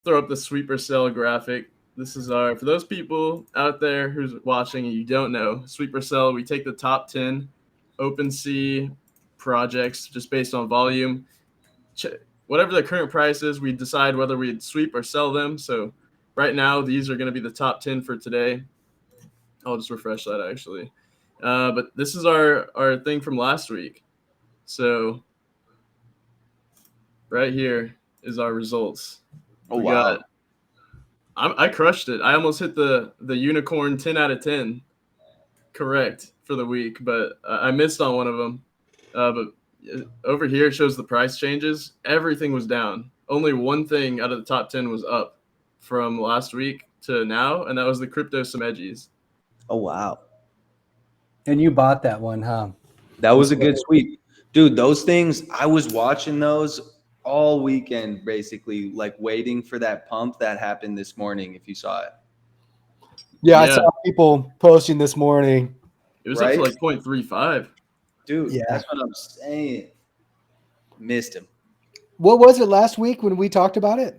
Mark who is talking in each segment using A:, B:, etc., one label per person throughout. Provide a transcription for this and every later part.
A: throw up the sweeper sale graphic. This is our, for those people out there who's watching and you don't know, sweeper sale, we take the top 10 OpenSea projects just based on volume. Whatever the current price is, we decide whether we'd sweep or sell them. So right now, these are going to be the top 10 for today. I'll just refresh that actually. But this is our thing from last week. So right here is our results.
B: Oh, wow.
A: I crushed it. I almost hit the unicorn 10 out of 10 correct for the week, but I missed on one of them. But over here it shows the price changes. Everything was down. Only one thing out of the top 10 was up from last week to now, and that was the CryptoSimejis.
B: Oh, wow.
C: And you bought that one, huh?
B: That was a good sweep. Dude, those things, I was watching those all weekend, basically, like waiting for that pump that happened this morning, if you saw it.
C: Yeah, I saw people posting this morning.
A: It was up to like 0.35.
B: Dude, that's what I'm saying. Missed him.
C: What was it last week when we talked about it?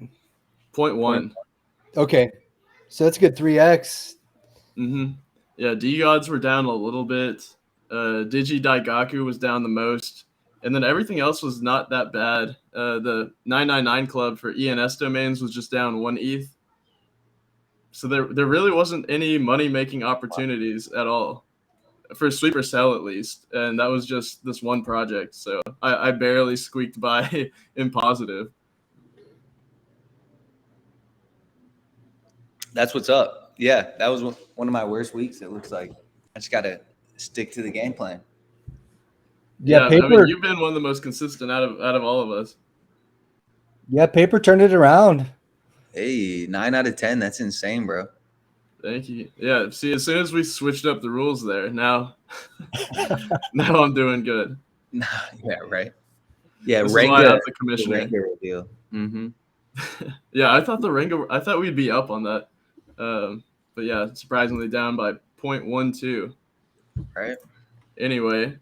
A: 0.1.
C: Okay. So that's a good 3x.
A: Mm-hmm. Yeah, DeGods were down a little bit. Daigaku was down the most. And then everything else was not that bad. The 999 Club for ENS domains was just down 1 ETH. So there really wasn't any money-making opportunities at all. For sweeper sell at least. And that was just this one project. So I barely squeaked by in positive.
B: That's what's up. Yeah, that was one of my worst weeks, it looks like. I just got to stick to the game plan.
A: Yeah, Paper, I mean, you've been one of the most consistent out of all of us.
C: Yeah, Paper turned it around.
B: Hey, 9 out of 10. That's insane, bro.
A: Thank you. Yeah, see, as soon as we switched up the rules there, now I'm doing good.
B: Yeah, right. Yeah,
A: this is why I'm the commissioner.
B: The deal. Mm-hmm.
A: Yeah, I thought we'd be up on that. But yeah, surprisingly down by 0.12.
B: Right.
A: Anyway,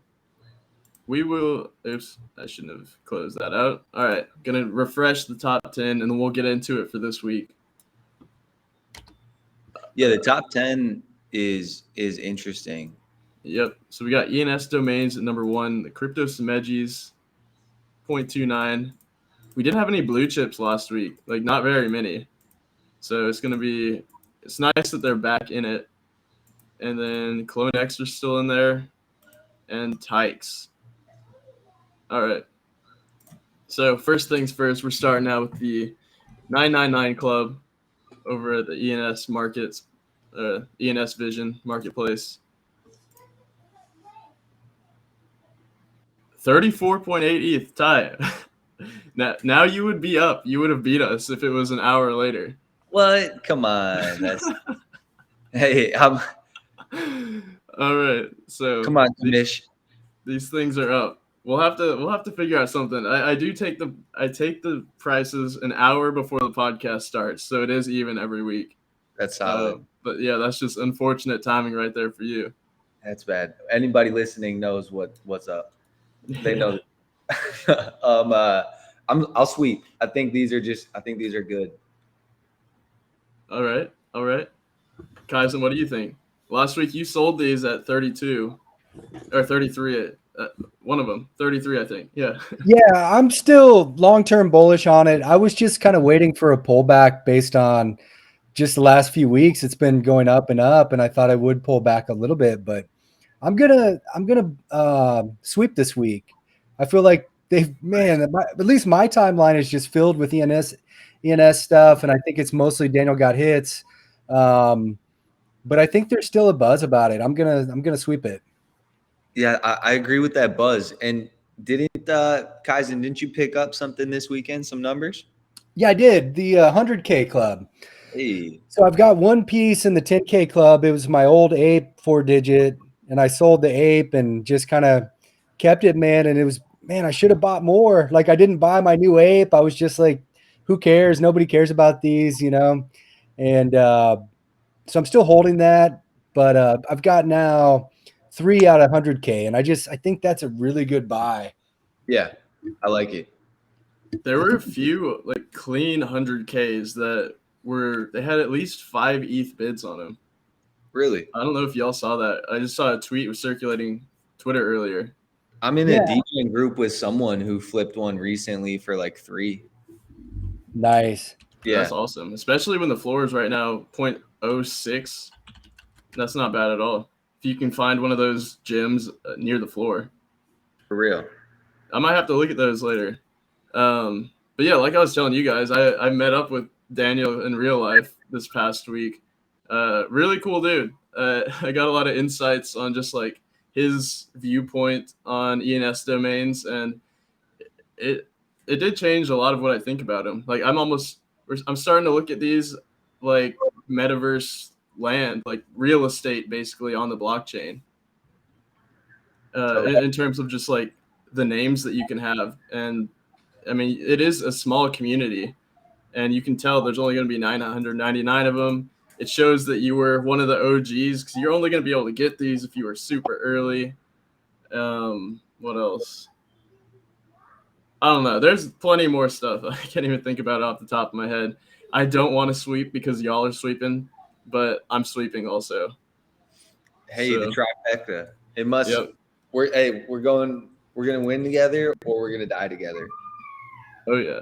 A: we will. Oops, I shouldn't have closed that out. All right, gonna refresh the top 10, and then we'll get into it for this week.
B: Yeah, the top 10 is interesting.
A: Yep. So we got ENS domains at number 1. The CryptoSimejis, 0.29. We didn't have any blue chips last week, like not very many. So it's nice that they're back in it. And then CloneX are still in there, and Tykes. All right. So first things first, we're starting out with the 999 Club over at the ENS Markets, ENS Vision Marketplace. 34.8 ETH, Ty. Now you would be up. You would have beat us if it was an hour later.
B: What? Come on. That's hey, I'm
A: all right. So
B: come on, Mish.
A: These things are up. We'll have to figure out something. I take the prices an hour before the podcast starts, so it is even every week.
B: That's solid.
A: But yeah, that's just unfortunate timing right there for you.
B: That's bad. Anybody listening knows what's up. They know. I'll sweep. I think these are good.
A: All right. Kaizen, what do you think? Last week you sold these at 32 or 33. One of them, 33, I think. Yeah.
C: Yeah, I'm still long-term bullish on it. I was just kind of waiting for a pullback based on just the last few weeks. It's been going up and up, and I thought I would pull back a little bit, but I'm gonna sweep this week. I feel like at least my timeline is just filled with ENS stuff, and I think it's mostly Daniel got hits. But I think there's still a buzz about it. I'm gonna sweep it.
B: Yeah, I agree with that buzz. And Kaizen, didn't you pick up something this weekend? Some numbers?
C: Yeah, I did. The 100K club.
B: Hey.
C: So I've got one piece in the 10K club. It was my old ape 4-digit, and I sold the ape and just kind of kept it, man. And it was, man, I should have bought more. Like, I didn't buy my new ape. I was just like, who cares? Nobody cares about these, you know? And so I'm still holding that, but I've got now 3 out of 100K, and I think that's a really good buy.
B: Yeah, I like it.
A: There were a few like clean 100Ks they had at least 5 ETH bids on them.
B: Really?
A: I don't know if y'all saw that. I just saw a tweet was circulating Twitter earlier.
B: I'm in
C: Yeah.
B: a DJing group with someone who flipped one recently for like 3.
C: Nice.
B: Yeah.
A: That's awesome, especially when the floor is right now 0.06. That's not bad at all. If you can find one of those gems near the floor.
B: For real.
A: I might have to look at those later. But yeah, like I was telling you guys, I met up with Daniel in real life this past week. Really cool dude. I got a lot of insights on just like his viewpoint on ENS domains, and it did change a lot of what I think about him. Like I'm starting to look at these like metaverse land, like real estate basically on the blockchain. In terms of just like the names that you can have. And I mean, it is a small community, and you can tell there's only going to be 999 of them. It shows that you were one of the OGs, because you're only going to be able to get these if you were super early. What else? I don't know. There's plenty more stuff. I can't even think about it off the top of my head. I don't want to sweep because y'all are sweeping, but I'm sweeping also.
B: Hey, the trifecta. It must.
A: Yep.
B: We're gonna win together, or we're gonna die together.
A: Oh yeah.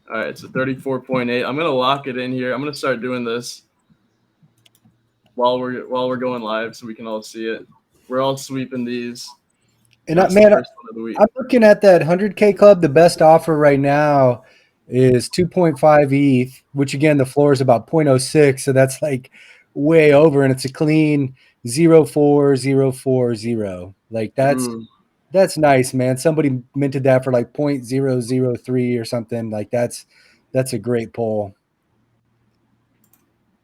A: All right. So 34.8. I'm gonna lock it in here. I'm gonna start doing this while we're going live, so we can all see it. We're all sweeping these.
C: And
A: That's
C: man,
A: the first one of the week.
C: I'm looking at that 100K club. The best offer right now is 2.5 ETH, which again, the floor is about 0.06. So that's like way over, and it's a clean 0.4040. Like that's nice, man. Somebody minted that for like 0.003 or something. Like that's a great pull.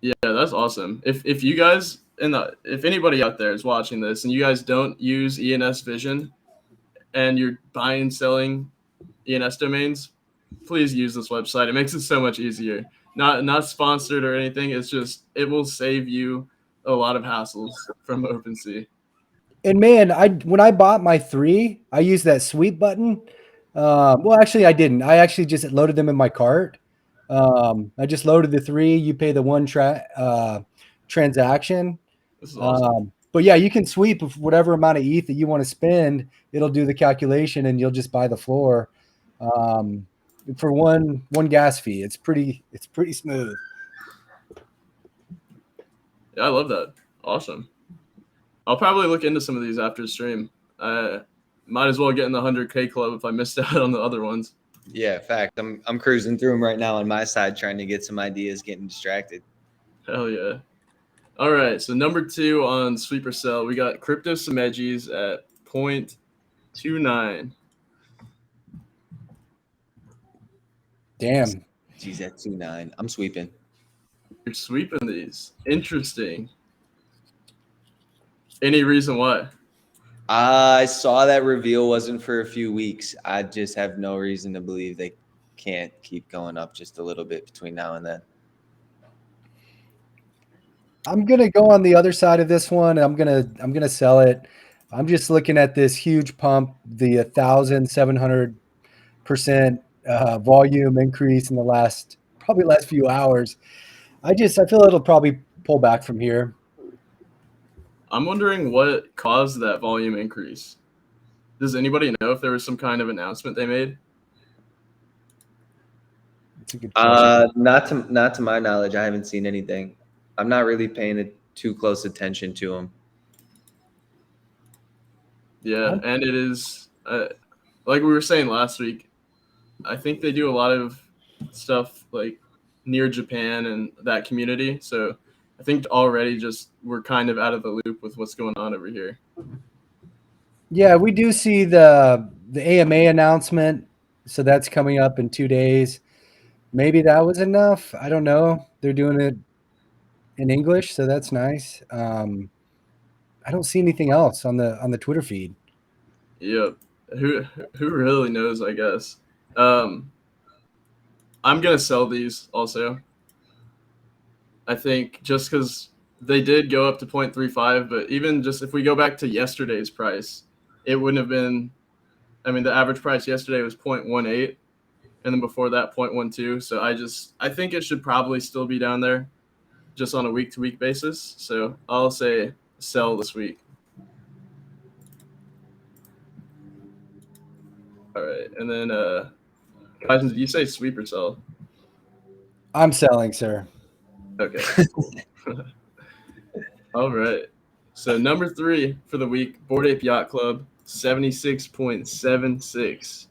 A: Yeah, that's awesome. If you guys if anybody out there is watching this and you guys don't use ENS Vision and you're buying and selling ENS domains, please use this website. It makes it so much easier. Not sponsored or anything. It's just it will save you a lot of hassles from OpenSea.
C: And man, when I bought my 3, I used that sweep button. Well, actually, I didn't. I actually just loaded them in my cart. I just loaded the 3. You pay the one transaction.
A: This is awesome.
C: But yeah, you can sweep whatever amount of ETH that you want to spend. It'll do the calculation, and you'll just buy the floor for one gas fee. It's pretty smooth.
A: Yeah, I love that. Awesome. I'll probably look into some of these after the stream. Might as well get in the 100K club if I missed out on the other ones.
B: Yeah, fact. I'm cruising through them right now on my side, trying to get some ideas, getting distracted.
A: Hell yeah. All right, so number 2 on Sweeper Cell, we got CryptoSimejis at 0.29.
C: Damn.
B: Geez, at 2.9. I'm sweeping.
A: You're sweeping these. Interesting. Any reason why?
B: I saw that reveal wasn't for a few weeks. I just have no reason to believe they can't keep going up just a little bit between now and then.
C: I'm gonna go on the other side of this one. I'm gonna sell it. I'm just looking at this huge pump, the 1,700% volume increase in the last few hours. I feel it'll probably pull back from here.
A: I'm wondering what caused that volume increase. Does anybody know if there was some kind of announcement they made?
C: That's a good question.
B: Not to my knowledge. I haven't seen anything. I'm not really paying too close attention to them.
A: Yeah, and it is like we were saying last week. I think they do a lot of stuff like near Japan and that community. So I think already just we're kind of out of the loop with what's going on over here.
C: Yeah, we do see the AMA announcement. So that's coming up in 2 days. Maybe that was enough. I don't know. They're doing it in English, so that's nice. I don't see anything else on the Twitter feed.
A: Yep. Who really knows, I guess. I'm gonna sell these also. I think just because they did go up to 0.35, but even just if we go back to yesterday's price, it wouldn't have been. I mean, the average price yesterday was 0.18, and then before that 0.12. So I think it should probably still be down there, just on a week-to-week basis. So I'll say sell this week. All right, and then Tyson, did you say sweep or sell?
C: I'm selling, sir.
A: Okay, cool. All right. So number 3 for the week, Bored Ape Yacht Club, 76.76.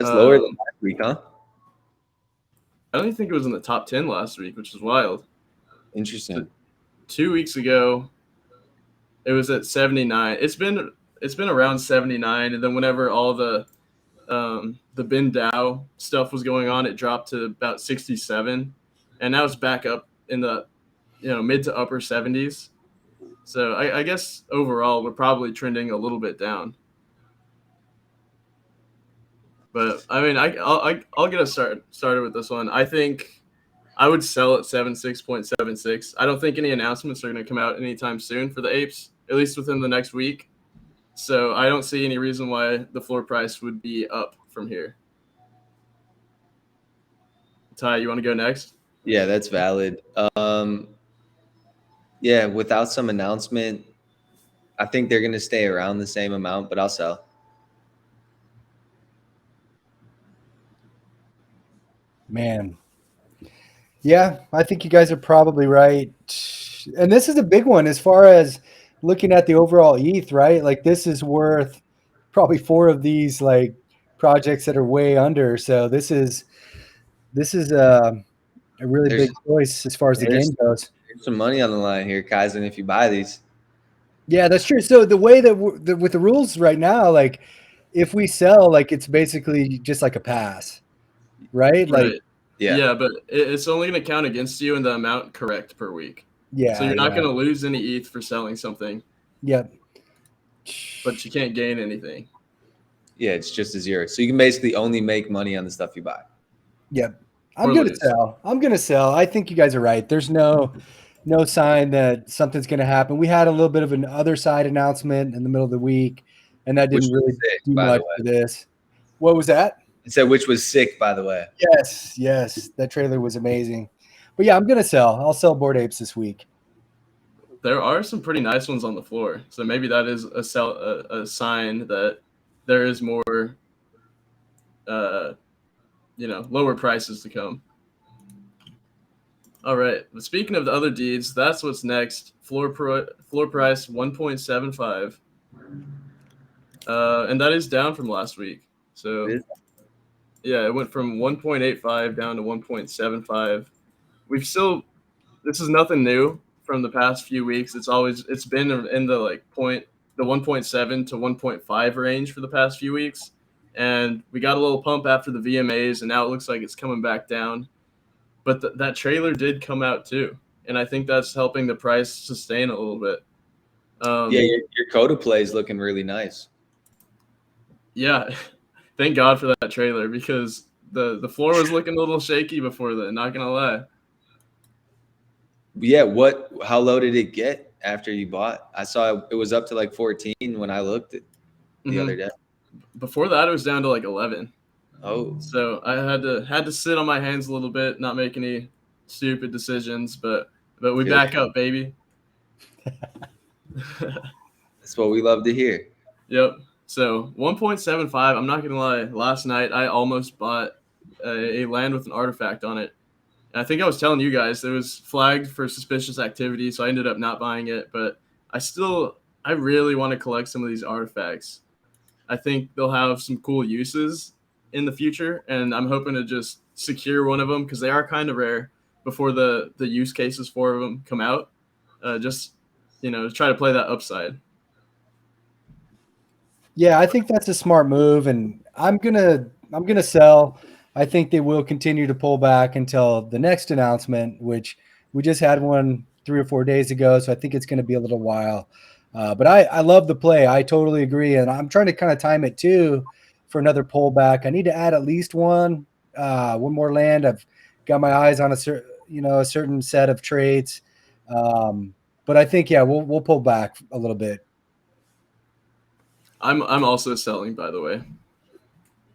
B: It's lower than last week, huh?
A: I don't even think it was in the top 10 last week, which is wild.
B: Interesting.
A: So 2 weeks ago, it was at 79. It's been around 79, and then whenever all the Bin Dow stuff was going on, it dropped to about 67, and now it's back up in the mid to upper 70s. So I guess overall we're probably trending a little bit down. But I mean, I'll get us started with this one. I think I would sell at 76.76. I don't think any announcements are going to come out anytime soon for the apes, at least within the next week. So I don't see any reason why the floor price would be up from here. Ty, you want to go next?
B: Yeah, that's valid. Yeah, without some announcement, I think they're going to stay around the same amount, but I'll sell.
C: Man. Yeah, I think you guys are probably right. And this is a big one as far as looking at the overall ETH, right? Like this is worth probably 4 of these like projects that are way under. So this is a really big choice as far as the game goes.
B: There's some money on the line here, Kaizen, if you buy these.
C: Yeah, that's true. So the way that with the rules right now, like if we sell, like it's basically just like a pass, right? Like,
A: yeah, but it's only going to count against you in the amount correct per week.
C: Yeah.
A: So you're not going to lose any ETH for selling something.
C: Yep.
A: But you can't gain anything.
B: Yeah, it's just a zero. So you can basically only make money on the stuff you buy.
C: Yep. I'm going to sell. I'm going to sell. I think you guys are right. There's no sign that something's going to happen. We had a little bit of an other side announcement in the middle of the week, and that didn't really do much for this. What was that?
B: It said, which was sick, by the way.
C: Yes. That trailer was amazing. But yeah, I'm going to sell. I'll sell Bored Apes this week.
A: There are some pretty nice ones on the floor. So maybe that is a sign that there is more, lower prices to come. All right. But speaking of the Otherdeeds, that's what's next. Floor price 1.75. And that is down from last week. So yeah, it went from 1.85 down to 1.75. This is nothing new from the past few weeks. It's been in the 1.7 to 1.5 range for the past few weeks. And we got a little pump after the VMAs, and now it looks like it's coming back down. But that trailer did come out too, and I think that's helping the price sustain a little bit.
B: Your Coda play is looking really nice.
A: Yeah, thank God for that trailer, because the floor was looking a little shaky before then, not gonna lie.
B: Yeah, how low did it get after you bought? I saw it was up to 14 when I looked at the other day.
A: Before that, it was down to 11.
B: Oh.
A: So I had to sit on my hands a little bit, not make any stupid decisions, but we back up, baby.
B: That's what we love to hear.
A: Yep. So 1.75, I'm not going to lie, last night I almost bought a land with an artifact on it. And I think I was telling you guys it was flagged for suspicious activity, so I ended up not buying it. But I really want to collect some of these artifacts. I think they'll have some cool uses in the future, and I'm hoping to just secure one of them because they are kind of rare before the use cases for them come out. Just try to play that upside.
C: Yeah, I think that's a smart move, and I'm gonna sell. I think they will continue to pull back until the next announcement, which we just had one 3 or 4 days ago. So I think it's going to be a little while. But I love the play. I totally agree, and I'm trying to kind of time it too for another pullback. I need to add at least one more land. I've got my eyes on a certain set of trades, but I think we'll pull back a little bit.
A: I'm also selling, by the way.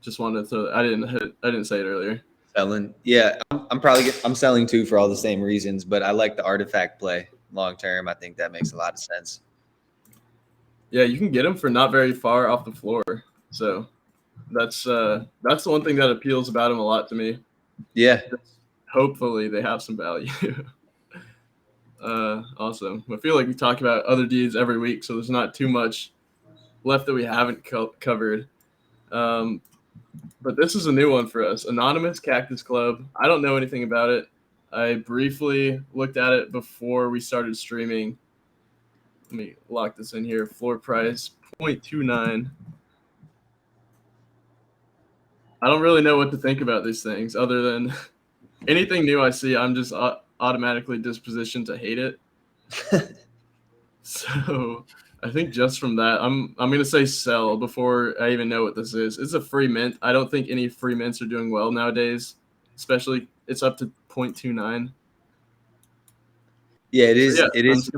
A: Just wanted to throw. I didn't say it earlier.
B: Selling. Yeah, I'm selling too for all the same reasons, but I like the artifact play long term. I think that makes a lot of sense.
A: Yeah, you can get them for not very far off the floor. So that's the one thing that appeals about them a lot to me.
B: Yeah.
A: Hopefully they have some value. Awesome. I feel like we talk about Otherdeeds every week, so there's not too much left that we haven't covered. But this is a new one for us. Anonymous Cactus Club. I don't know anything about it. I briefly looked at it before we started streaming. Let me lock this in here. Floor price 0.29. I don't really know what to think about these things other than anything new I see, I'm just automatically dispositioned to hate it. So I think just from that, I'm gonna say sell before I even know what this is. It's a free mint. I don't think any free mints are doing well nowadays, especially it's up to 0.29.
B: Yeah, it is.
A: So, yeah,
B: it is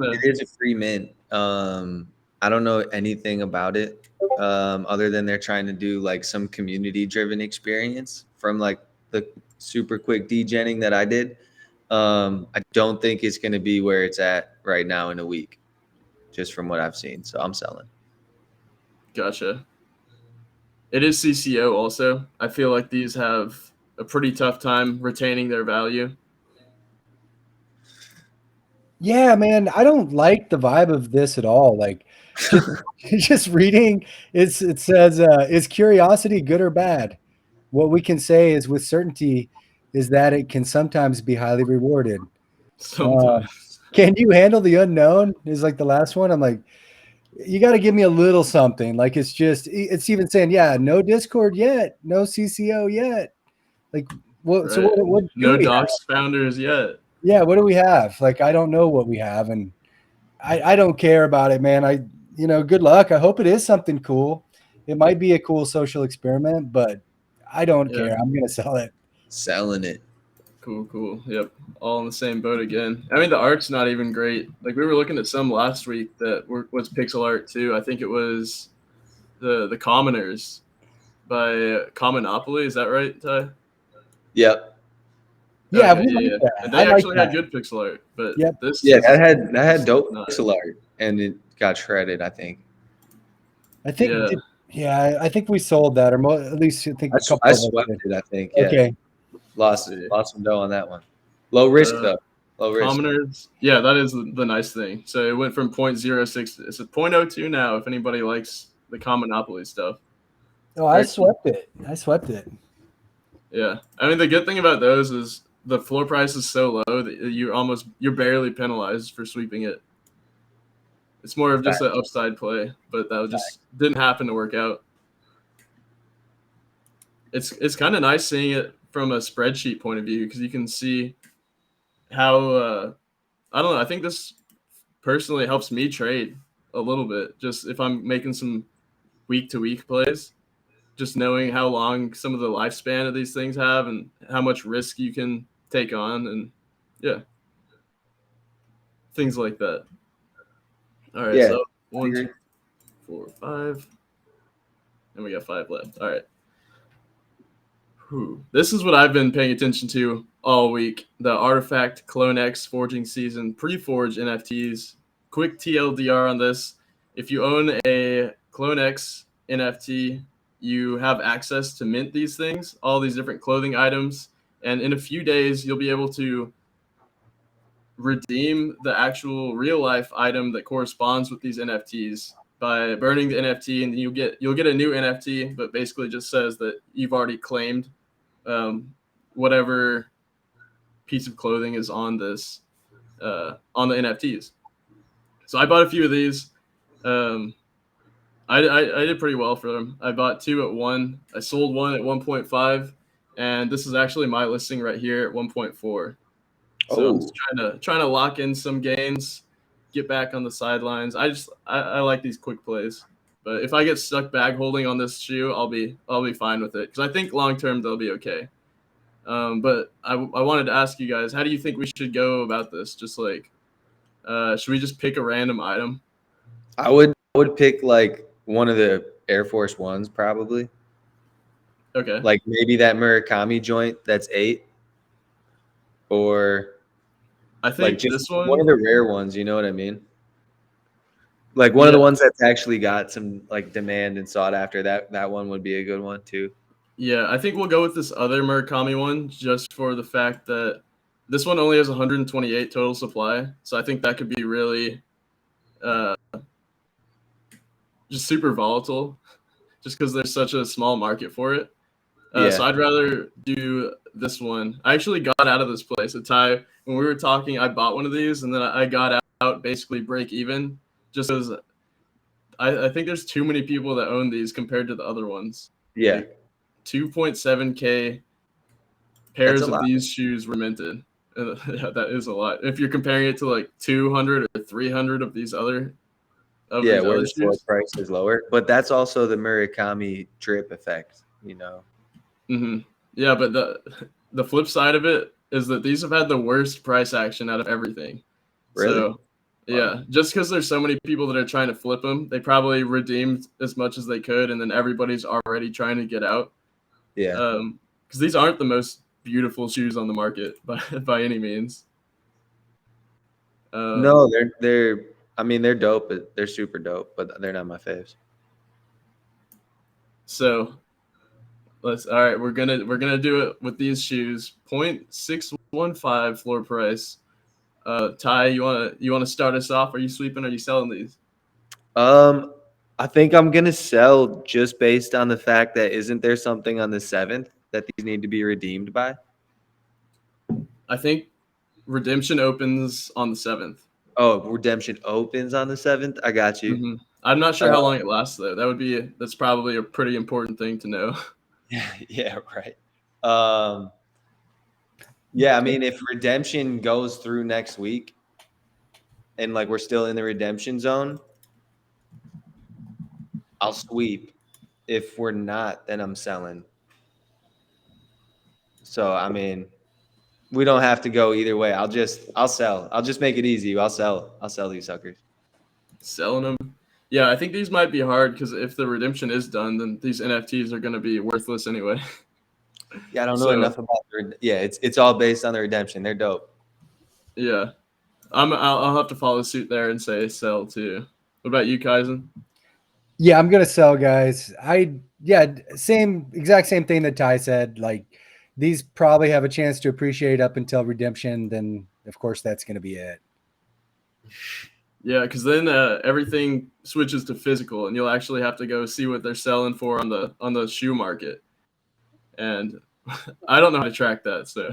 B: a free mint. I don't know anything about it other than they're trying to do like some community driven experience from like the super quick degenning that I did. I don't think it's going to be where it's at right now in a week, just from what I've seen. So I'm selling.
A: Gotcha. It is CCO also. I feel like these have a pretty tough time retaining their value.
C: Yeah, man, I don't like the vibe of this at all. Like, just reading, it says, "Is curiosity good or bad?" What we can say is with certainty is that it can sometimes be highly rewarded.
A: Sometimes.
C: Can you handle the unknown? Is like the last one. I'm like, you got to give me a little something. Like it's even saying, yeah, no Discord yet, no CCO yet. Like, what?
A: Right.
C: So what do
A: No
C: we have?
A: docs founders yet.
C: Yeah, what do we have? Like, I don't know what we have, and I don't care about it, man. Good luck. I hope it is something cool. It might be a cool social experiment, but I don't care. I'm gonna sell it.
B: Selling it.
A: Cool. Yep. All in the same boat again. I mean, the art's not even great. Like, we were looking at some last week that was pixel art too. I think it was the Commoners by Commonopoly. Is that right, Ty?
B: Yep.
C: Yeah,
A: Okay, yeah.
C: that.
A: And
C: I
A: they
C: like
A: actually
C: that.
A: had good pixel art, but
C: Yep.
A: this
B: Yeah,
A: is
B: that had dope
A: not.
B: pixel art, and it got shredded, I think.
C: I think. Yeah, I think we sold that, or at least I think a couple
B: I
C: of us
B: swept
C: did.
B: it, I think. Yeah.
C: Okay.
B: Lost some dough on that one. Low risk though. Low risk.
A: Commoners, yeah, that is the nice thing. So it went from 0.06. It's a 0.02 now. If anybody likes the Commonopoly stuff.
C: Oh, I swept it.
A: Yeah, I mean the good thing about those is the floor price is so low that you're barely penalized for sweeping it. It's more of just an upside play, but that just didn't happen to work out. It's kind of nice seeing it from a spreadsheet point of view because you can see how I don't know. I think this personally helps me trade a little bit. Just if I'm making some week to week plays, just knowing how long some of the lifespan of these things have and how much risk you can take on, and yeah, things like that. All right, so 1, 2, 4, 5, and we got 5 left. All right. This is what I've been paying attention to all week. The Artifact Clone X Forging Season pre-forge NFTs. Quick TLDR on this. If you own a Clone X NFT, you have access to mint these things, all these different clothing items. And in a few days, you'll be able to redeem the actual real life item that corresponds with these NFTs by burning the NFT, and you'll get a new NFT, but basically just says that you've already claimed whatever piece of clothing is on this on the NFTs. So I bought a few of these. I did pretty well for them. I bought 2 at 1. I sold 1 at 1.5, and this is actually my listing right here at 1.4. So I'm just trying to lock in some gains, get back on the sidelines. I like these quick plays. But if I get stuck bag holding on this shoe, I'll be fine with it because I think long term they'll be okay. But I wanted to ask you guys, how do you think we should go about this? Just like, should we just pick a random item?
B: I would pick like one of the Air Force Ones probably.
A: Okay.
B: Like maybe that Murakami joint that's 8, or
A: I
B: like
A: think
B: just
A: this
B: one of
A: one.
B: the rare ones. You know what I mean? Like one of
A: Yeah.
B: the ones that's actually got some like demand and sought after. That one would be a good one too.
A: Yeah, I think we'll go with this other Murakami one just for the fact that this one only has 128 total supply. So I think that could be really uh, just super volatile just because there's such a small market for it. So
B: Yeah.
A: I'd rather do this one. I actually got out of this place. A tie when we were talking, I bought one of these and then I got out basically break even just because I think there's too many people that own these compared to the other ones.
B: Yeah.
A: Like 2.7K
B: That's a
A: pairs of
B: lot.
A: these shoes were minted. Yeah, that is a lot. If you're comparing it to like 200 or 300 of these other
B: Yeah, where the floor
A: shoes.
B: price is lower, but that's also the Murakami drip effect. You know.
A: Hmm. Yeah, but the flip side of it is that these have had the worst price action out of everything.
B: Really?
A: So, yeah, just because there's so many people that are trying to flip them, they probably redeemed as much as they could, and then everybody's already trying to get out.
B: Yeah.
A: Because these aren't the most beautiful shoes on the market by any means.
B: No, they're. I mean, they're dope. But they're super dope, but they're not my faves.
A: So all right, we're gonna do it with these shoes. 0.615 floor price. Ty, you wanna start us off? Are you sweeping? Are you selling these?
B: I think I'm gonna sell just based on the fact that isn't there something on the 7th that these need to be redeemed by?
A: I think redemption opens on the 7th.
B: Oh, redemption opens on the 7th. I got you.
A: Mm-hmm. I'm not sure
B: Uh,
A: how long it lasts though. That's probably a pretty important thing to know.
B: yeah, yeah, right. Um, yeah, I mean, if redemption goes through next week and like we're still in the redemption zone, I'll sweep. If we're not, then I'm selling. So I mean, we don't have to go either way. I'll sell. I'll just make it easy. I'll sell. I'll sell these suckers.
A: Selling them. Yeah, I think these might be hard because if the redemption is done, then these NFTs are going to be worthless anyway.
B: Yeah, I don't know
A: So
B: enough about yeah, it's all based on the redemption. They're dope.
A: yeah, I'll have to follow suit there and say sell too. What about you, Kaizen?
C: Yeah, I'm gonna sell, guys. Exact same thing that Ty said. Like these probably have a chance to appreciate up until redemption. Then of course that's gonna be it.
A: Yeah, because then everything switches to physical, and you'll actually have to go see what they're selling for on the shoe market. And I don't know how to track that, so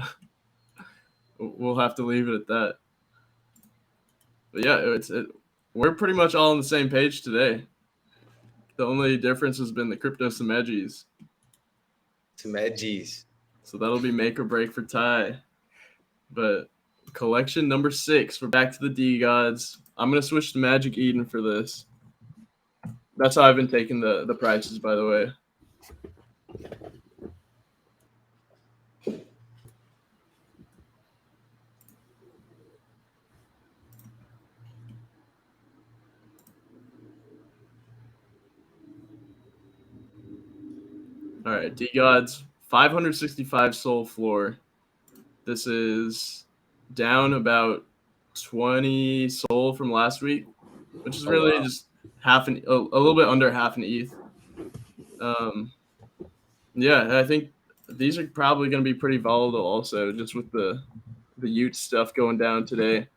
A: we'll have to leave it at that. But yeah, we're pretty much all on the same page today. The only difference has been the CryptoSimejis.
B: Some edgies.
A: So that'll be make or break for Ty. But collection number 6, we're back to the DeGods. I'm gonna switch to Magic Eden for this. That's how I've been taking the prices, by the way. All right, DeGods, 565 soul floor. This is down about 20 soul from last week, which is
B: Oh
A: really
B: wow.
A: just a little bit under half an ETH. Um, yeah, I think these are probably going to be pretty volatile also, just with the Yacht stuff going down today.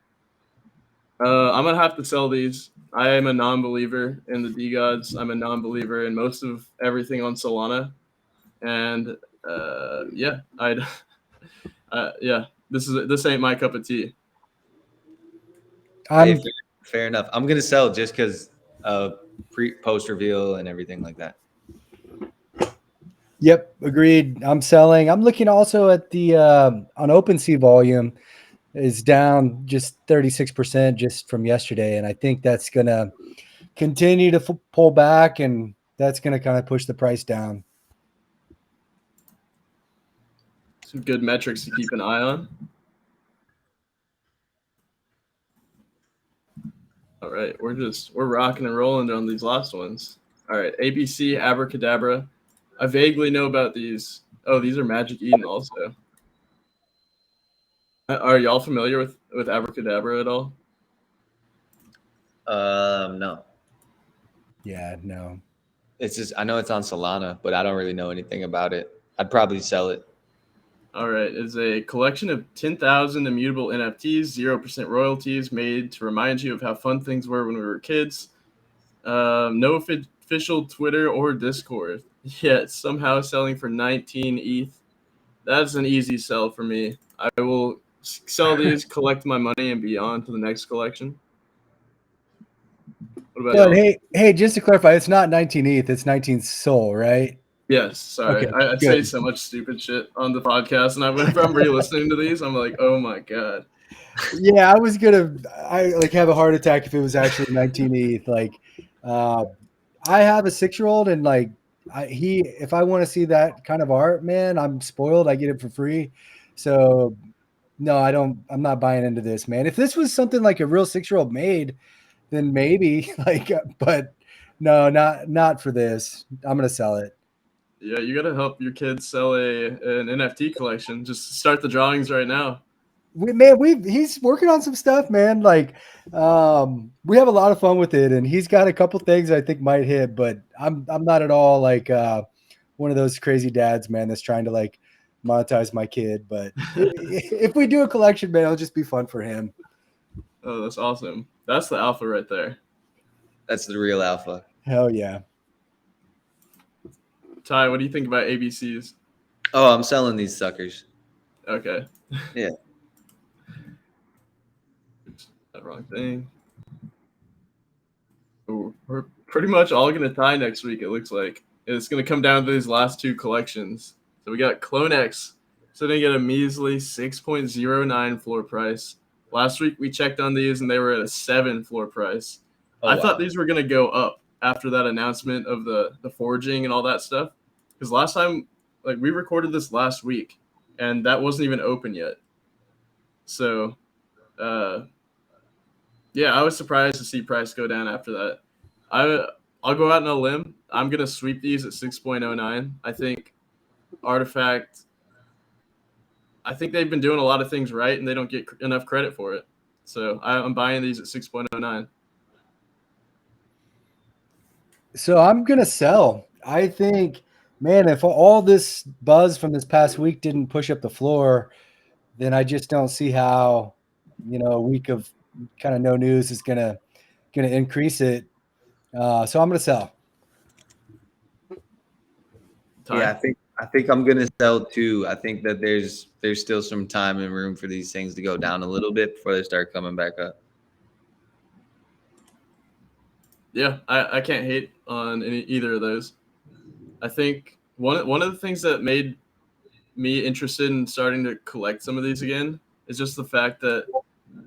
A: I'm gonna have to sell these. I am a non-believer in the DeGods. I'm a non-believer in most of everything on Solana, and yeah, yeah, this ain't my cup of tea.
B: Hey,
C: I'm
B: fair enough. I'm gonna sell just because post reveal and everything like that.
C: Yep, agreed. I'm selling. I'm looking also at the on OpenSea volume is down just 36% just from yesterday, and I think that's gonna continue to pull back, and that's gonna kind of push the price down.
A: Some good metrics to keep an eye on. All right, we're rocking and rolling on these last ones. All right, ABC Abracadabra. I vaguely know about these. Oh, these are Magic Eden also. Are y'all familiar with Abracadabra at all?
B: No.
C: Yeah, no.
B: It's just I know it's on Solana, but I don't really know anything about it. I'd probably sell it.
A: All right, it's a collection of 10,000 immutable NFTs, 0% royalties, made to remind you of how fun things were when we were kids. No official Twitter or Discord. Yet somehow selling for 19 ETH. That's an easy sell for me. I will sell these, collect my money, and be on to the next collection. What about
C: But
A: y'all?
C: hey, just to clarify, it's not 19 ETH, it's 19 Sol, right?
A: Yes, sorry.
C: Okay,
A: I say
C: good.
A: so much stupid shit on the podcast, and whenever I'm re-listening to these, I'm like, oh my god.
C: Yeah, I like have a heart attack if it was actually 19 ETH. Like, uh, I have a 6-year-old, and like, if I want to see that kind of art, man, I'm spoiled. I get it for free. So, no, I don't. I'm not buying into this, man. If this was something like a real 6-year-old made, then maybe. Like, but no, not for this. I'm gonna sell it.
A: Yeah, you gotta help your kids sell an NFT collection. Just start the drawings right now.
C: He's working on some stuff, man. Like, we have a lot of fun with it, and he's got a couple things I think might hit, but I'm not at all like one of those crazy dads, man, that's trying to like monetize my kid. But if we do a collection, man, it'll just be fun for him.
A: Oh, that's awesome. That's the alpha right there.
B: That's the real alpha.
C: Hell yeah.
A: Ty, what do you think about ABCs?
B: Oh, I'm selling these suckers.
A: Okay.
B: Yeah.
A: Oops, that wrong thing. Ooh, we're pretty much all gonna tie next week, it looks like. It's gonna come down to these last two collections. So we got Clone X sitting at a measly 6.09 floor price. Last week we checked on these and they were at a 7 floor price.
B: Oh,
A: I
B: wow.
A: thought these were gonna go up after that announcement of the forging and all that stuff. Because last time, like, we recorded this last week and that wasn't even open yet. So yeah, I was surprised to see price go down after that. I'll go out on a limb. I'm gonna sweep these at 6.09. I think Artifact. I think they've been doing a lot of things right, and they don't get enough credit for it. So I'm buying these at 6.09.
C: So I'm gonna sell. I think, man, if all this buzz from this past week didn't push up the floor, then I just don't see how, a week of kind of no news is gonna increase it. So I'm gonna sell.
A: Ty?
B: Yeah, I think I'm gonna sell too. I think that there's still some time and room for these things to go down a little bit before they start coming back up.
A: Yeah, I can't hate on either of those. I think one of the things that made me interested in starting to collect some of these again is just the fact that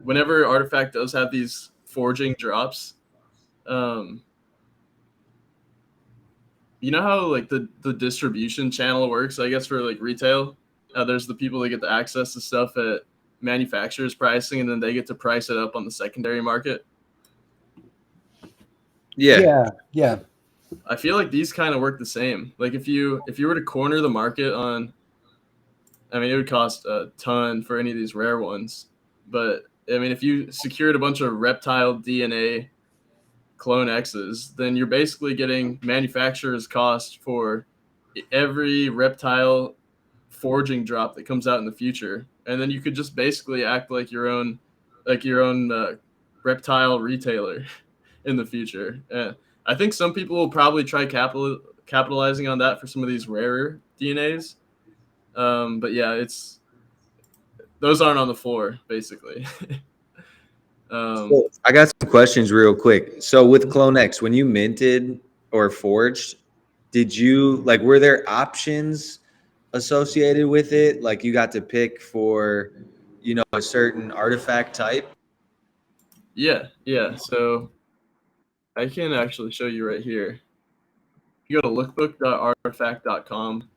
A: whenever Artifact does have these forging drops, you know how like the distribution channel works, I guess, for like retail. There's the people that get the access to stuff at manufacturers pricing, and then they get to price it up on the secondary market.
B: Yeah.
C: Yeah.
A: I feel like these kind of work the same. Like if you were to corner the market on, I mean, it would cost a ton for any of these rare ones, but I mean, if you secured a bunch of reptile DNA clone X's, then you're basically getting manufacturer's cost for every reptile forging drop that comes out in the future, and then you could just basically act like your own reptile retailer in the future. I think some people will probably try capitalizing on that for some of these rarer DNAs, but yeah, those aren't on the floor basically.
B: So I got some questions real quick. So with Clone X, when you minted or forged, did you like were there options associated with it? Like you got to pick for, a certain artifact type?
A: Yeah. So I can actually show you right here. If you go to lookbook.artifact.com,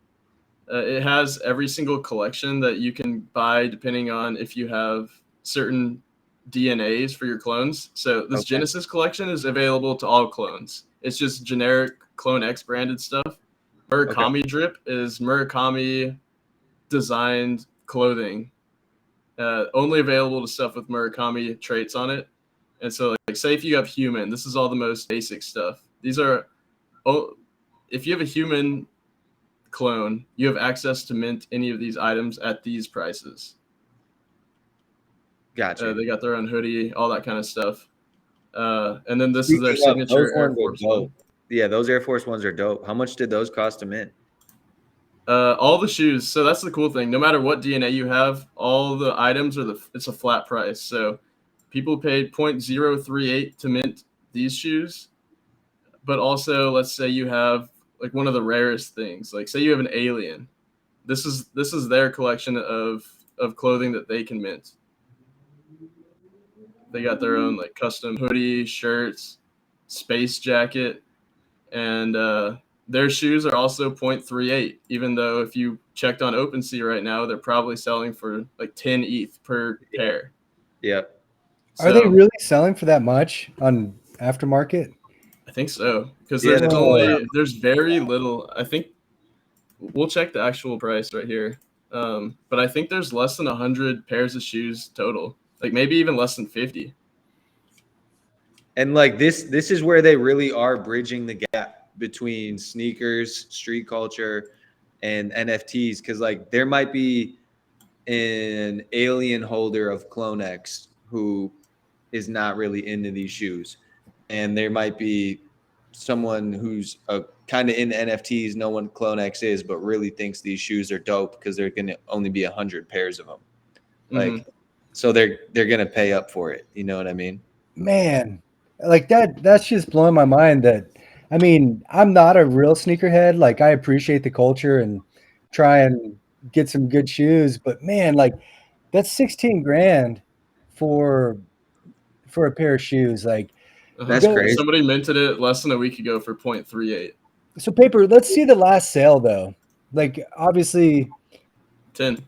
A: it has every single collection that you can buy depending on if you have certain DNAs for your clones. So this
B: Okay.
A: Genesis collection is available to all clones. It's just generic Clone X branded stuff. Murakami drip is Murakami designed clothing, only available to stuff with Murakami traits on it. And so, like, say if you have human, this is all the most basic stuff. These are, if you have a human clone, you have access to mint any of these items at these prices.
B: Gotcha.
A: They got their own hoodie, all that kind of stuff. And then this is their signature Air Force One.
B: Yeah, those Air Force Ones are dope. How much did those cost to mint?
A: All the shoes. So that's the cool thing. No matter what DNA you have, all the items it's a flat price. So people paid 0.038 to mint these shoes. But also, let's say you have like one of the rarest things. Like, say you have an alien. This is their collection of clothing that they can mint. They got their own like custom hoodie, shirts, space jacket, and their shoes are also 0.38. Even though if you checked on OpenSea right now, they're probably selling for like 10 ETH per pair.
B: Yep.
C: Are they really selling for that much on aftermarket?
A: I think so, because there's very little. I think we'll check the actual price right here, but I think there's less than 100 pairs of shoes total, like maybe even less than 50.
B: And like this is where they really are bridging the gap between sneakers, street culture, and NFTs, because like there might be an alien holder of Clone X who is not really into these shoes, and there might be someone who's kind of into NFTs, know what Clone X is, but really thinks these shoes are dope because they're going to only be 100 pairs of them. Like, so they're going to pay up for it. You know what I mean?
C: Man, like that's just blowing my mind. That, I mean, I'm not a real sneakerhead. Like, I appreciate the culture and try and get some good shoes, but man, like that's 16 grand for a pair of shoes. Like,
B: that's crazy.
A: Somebody minted it less than a week ago for 0.38.
C: So Paper, let's see the last sale though. Like, obviously
A: 10.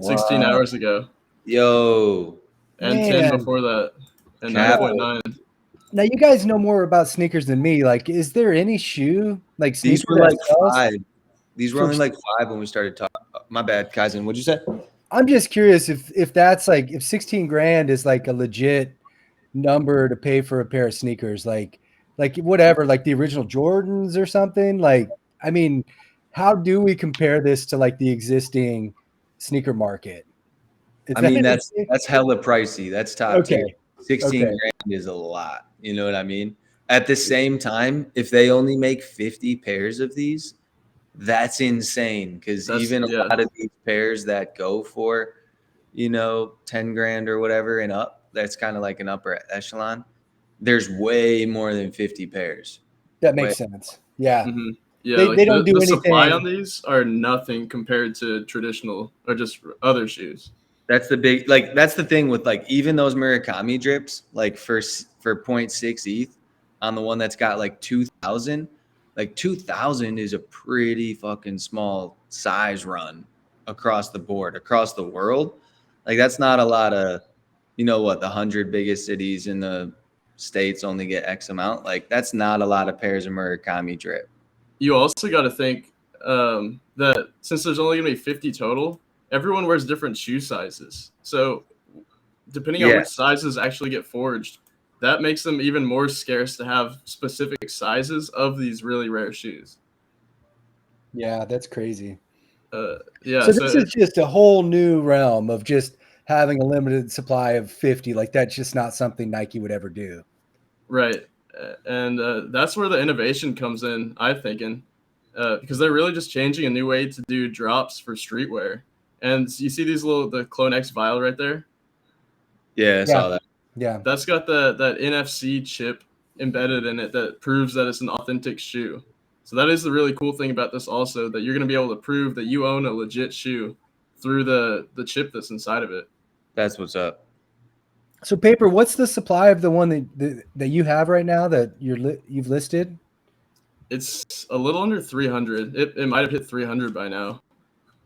A: 16 hours ago.
B: Yo.
A: And man. 10 before that. And 9.9.
C: Now you guys know more about sneakers than me. Like, is there any shoe like
B: these were like 5? These were only like 5 when we started talking. My bad, Kaizen. What'd you say?
C: I'm just curious if that's like, if 16 grand is like a legit number to pay for a pair of sneakers, like whatever, like the original Jordans or something. Like, I mean, how do we compare this to like the existing sneaker market?
B: I mean, that's hella pricey. That's top tier. 16 grand is a lot. You know what I mean? At the same time, if they only make 50 pairs of these, that's insane. Because even a lot of these pairs that go for, 10 grand or whatever and up, that's kind of like an upper echelon. There's way more than 50 pairs.
C: That makes sense. Yeah.
A: Mm-hmm. Yeah, they don't do anything. The supply on these are nothing compared to traditional or just other shoes.
B: That's the thing with like even those Murakami drips, like for 0.6 ETH on the one that's got like 2,000. Like 2,000 is a pretty fucking small size run across the board, across the world. Like that's not a lot of, the 100 biggest cities in the States only get X amount. Like that's not a lot of pairs of Murakami drip.
A: You also got to think that since there's only going to be 50 total, everyone wears different shoe sizes. So depending on which sizes actually get forged, that makes them even more scarce to have specific sizes of these really rare shoes.
C: Yeah, that's crazy.
A: So
C: this is just a whole new realm of just having a limited supply of 50. Like that's just not something Nike would ever do.
A: Right. And that's where the innovation comes in, I'm thinking, because they're really just changing a new way to do drops for streetwear. And you see the Clone X vial right there?
B: Yeah, I saw that.
C: Yeah.
A: That's got that NFC chip embedded in it that proves that it's an authentic shoe. So that is the really cool thing about this also, that you're going to be able to prove that you own a legit shoe through the chip that's inside of it.
B: That's what's up.
C: So Paper, what's the supply of the one that you have right now that you've listed?
A: It's a little under 300. It might have hit 300 by now.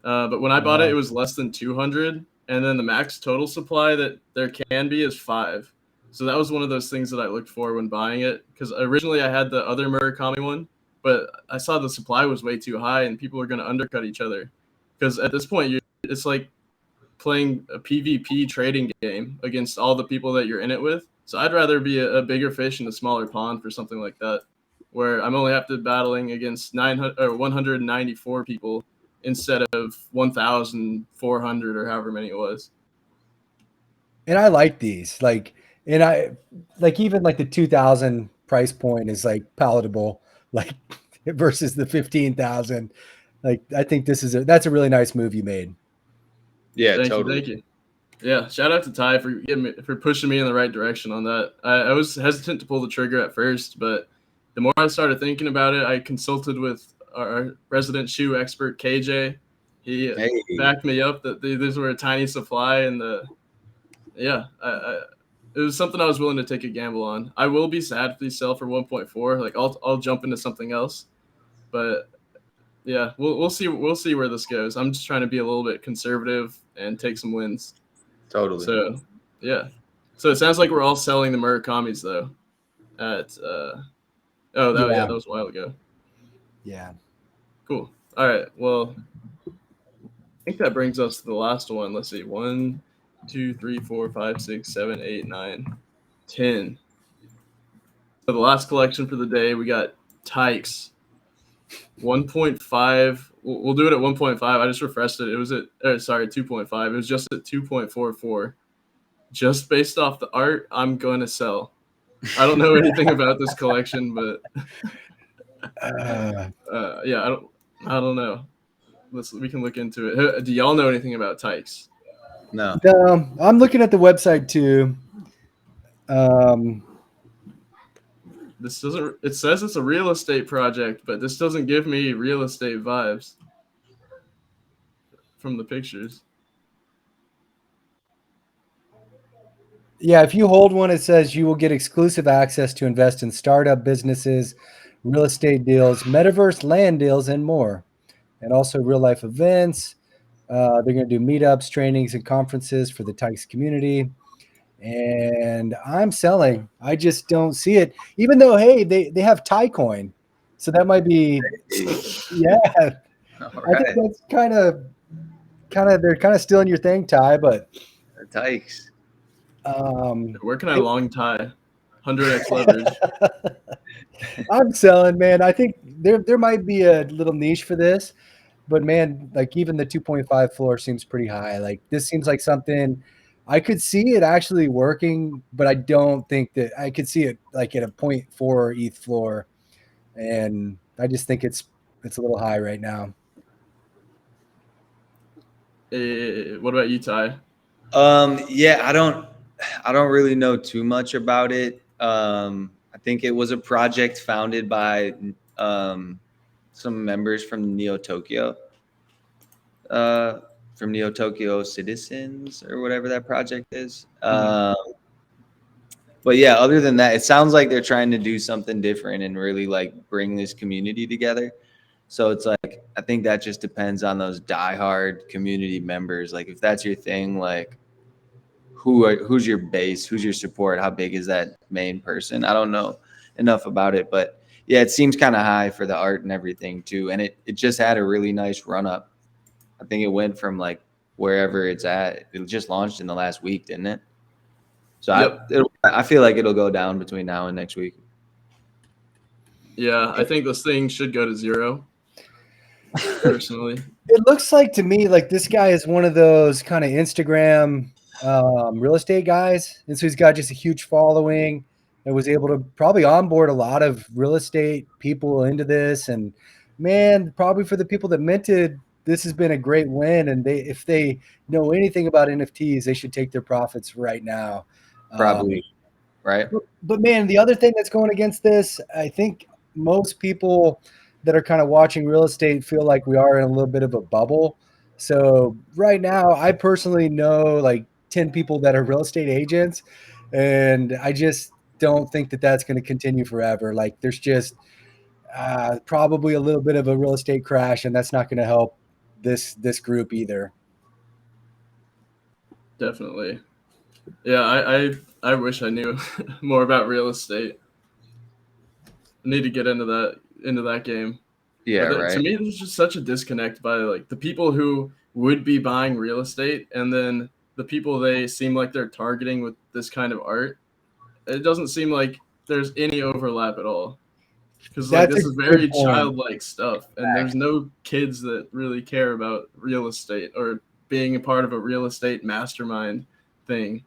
A: But when I bought it was less than 200. And then the max total supply that there can be is 5. So that was one of those things that I looked for when buying it. Because originally I had the other Murakami one, but I saw the supply was way too high and people are going to undercut each other. Because at this point, it's like playing a PvP trading game against all the people that you're in it with. So I'd rather be a bigger fish in a smaller pond for something like that, where I'm only have to battling against 900 or 194 people instead of 1,400 or however many it was.
C: And I like these, like, and I like even like the 2,000 price point is like palatable, like versus the 15,000. Like I think that's a really nice move you made.
B: Yeah,
A: Thank
B: totally.
A: you, thank you. Yeah, shout out to Ty for pushing me in the right direction on that. I was hesitant to pull the trigger at first, but the more I started thinking about it, I consulted with our resident shoe expert KJ. He backed me up that these were a tiny supply, and it was something I was willing to take a gamble on. I will be sad if these sell for 1.4. Like I'll jump into something else, but yeah, we'll see where this goes. I'm just trying to be a little bit conservative and take some wins.
B: Totally.
A: So yeah, so it sounds like we're all selling the Murakamis though. At that was a while ago.
C: Yeah.
A: Cool. All right. Well, I think that brings us to the last one. Let's see. 1, 2, 3, 4, 5, 6, 7, 8, 9, 10. So the last collection for the day, we got Tykes. 1.5. We'll do it at 1.5. I just refreshed it. It was at 2.5. It was just at 2.44. Just based off the art, I'm going to sell. I don't know anything about this collection, but yeah, I don't know. We can look into it. Do y'all know anything about Tykes?
B: No.
C: I'm looking at the website too.
A: This doesn't. It says it's a real estate project, but this doesn't give me real estate vibes from the pictures.
C: Yeah, if you hold one, it says you will get exclusive access to invest in startup businesses, real estate deals, metaverse land deals, and more. And also real life events. They're going to do meetups, trainings, and conferences for the Tykes community. And I'm selling. I just don't see it. Even though, hey, they have Tycoin. So that might be, yeah. I think that's kind of, they're kind of stealing your thing, Ty, but.
B: Tykes.
A: Where can I long tie? 100x leverage.
C: I'm selling, man. I think there might be a little niche for this, but man, like even the 2.5 floor seems pretty high. Like this seems like something I could see it actually working, but I don't think that I could see it like at a 0.4 ETH floor, and I just think it's a little high right now.
A: What about you, Ty?
B: Yeah, I don't really know too much about it. I think it was a project founded by some members from Neo Tokyo, Citizens or whatever that project is. But yeah, other than that, it sounds like they're trying to do something different and really like bring this community together. So it's like, I think that just depends on those diehard community members. Like if that's your thing, like who's your base, who's your support, how big is that main person? I don't know enough about it, but yeah, it seems kind of high for the art and everything too. And it just had a really nice run up. I think it went from like wherever it's at. It just launched in the last week, didn't it? So
A: Yep.
B: I feel like it'll go down between now and next week.
A: Yeah, I think this thing should go to 0. Personally,
C: it looks like to me like this guy is one of those kind of Instagram real estate guys, and so he's got just a huge following and was able to probably onboard a lot of real estate people into this. And man, probably for the people that minted, this has been a great win. And if they know anything about NFTs, they should take their profits right now.
B: Probably, right?
C: But man, the other thing that's going against this, I think most people that are kind of watching real estate feel like we are in a little bit of a bubble. So right now, I personally know like 10 people that are real estate agents, and I just don't think that that's going to continue forever. Like there's just probably a little bit of a real estate crash, and that's not going to help this group either.
A: Definitely. Yeah, I wish I knew more about real estate. I need to get into that. into that game.
B: Yeah,
A: But
B: right.
A: to me, there's just such a disconnect by like the people who would be buying real estate and then the people they seem like they're targeting with this kind of art. It doesn't seem like there's any overlap at all. Because like
C: That's a
A: this is
C: good
A: very
C: point.
A: childlike stuff, and there's no kids that really care about real estate or being a part of a real estate mastermind thing.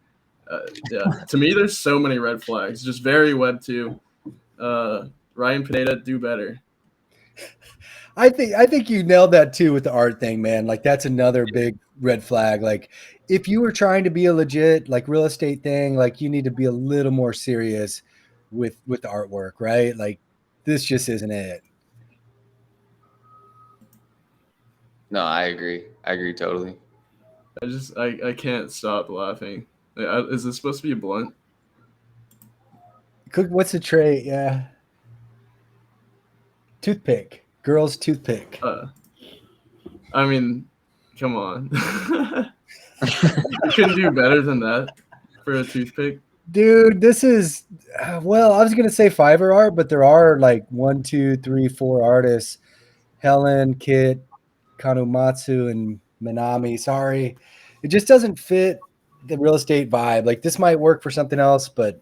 A: Yeah, to me, there's so many red flags. Just very Web 2. Ryan Pineda, do better.
C: I think you nailed that too with the art thing, man. Like that's another big red flag. Like if you were trying to be a legit like real estate thing, like you need to be a little more serious with the artwork, right? Like this just isn't it.
B: No, I agree. I agree totally.
A: I can't stop laughing. Is this supposed to be a blunt?
C: Cook, what's the trait? Yeah. Toothpick. Girl's toothpick.
A: I mean, come on. You couldn't do better than that for a toothpick.
C: Dude, this is well, I was gonna say Fiverr art, but there are like 1, 2, 3, 4 artists. Helen, Kit, Kanumatsu, and Minami. Sorry. It just doesn't fit the real estate vibe. Like this might work for something else, but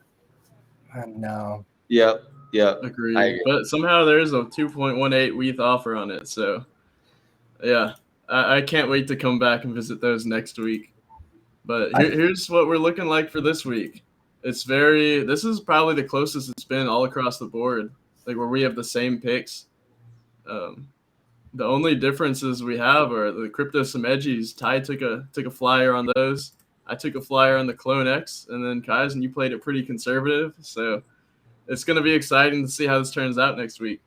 C: no.
B: Yep. Yep.
A: Agreed.
B: I agree.
A: But somehow there's a 2.18 WETH offer on it. So, yeah, I can't wait to come back and visit those next week. But here's what we're looking like for this week. This is probably the closest it's been all across the board, like where we have the same picks. The only differences we have are the CryptoSimejis. Ty took a flyer on those. I took a flyer on the Clone X, and then Kaizen, you played it pretty conservative. So it's going to be exciting to see how this turns out next week.